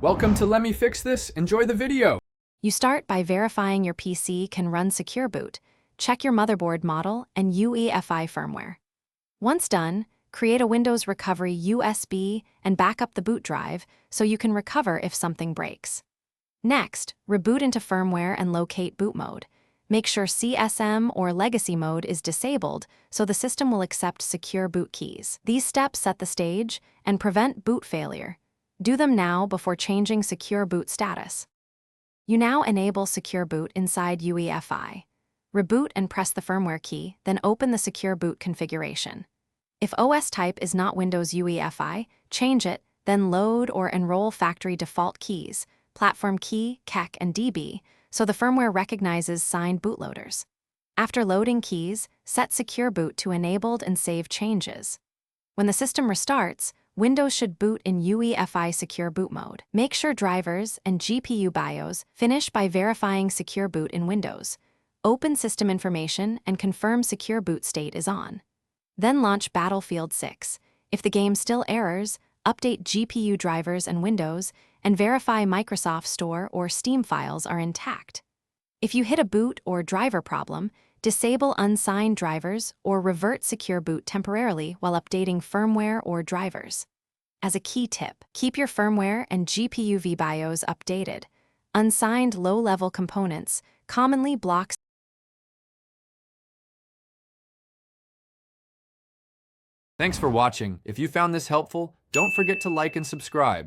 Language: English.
Welcome to Let Me Fix This. Enjoy the video. You start by verifying your PC can run Secure Boot. Check your motherboard model and UEFI firmware. Once done, create a Windows Recovery USB and back up the boot drive so you can recover if something breaks. Next, reboot into firmware and locate boot mode. Make sure CSM or legacy mode is disabled so the system will accept secure boot keys. These steps set the stage and prevent boot failure. Do them now before changing Secure Boot status. You now enable Secure Boot inside UEFI. Reboot and press the firmware key, then open the Secure Boot configuration. If OS type is not Windows UEFI, change it, then load or enroll factory default keys, platform key, KEK, and DB, so the firmware recognizes signed bootloaders. After loading keys, set Secure Boot to enabled and save changes. When the system restarts, Windows should boot in UEFI Secure Boot mode. Make sure drivers and GPU BIOS finish by verifying Secure Boot in Windows. Open system information and confirm Secure Boot state is on. Then launch Battlefield 6. If the game still errors, update GPU drivers and Windows, and verify Microsoft Store or Steam files are intact. If you hit a boot or driver problem, disable unsigned drivers or revert Secure Boot temporarily while updating firmware or drivers. As a key tip, keep your firmware and GPU VBIOS updated. Unsigned low-level components commonly block. Thanks for watching. If you found this helpful, don't forget to like and subscribe.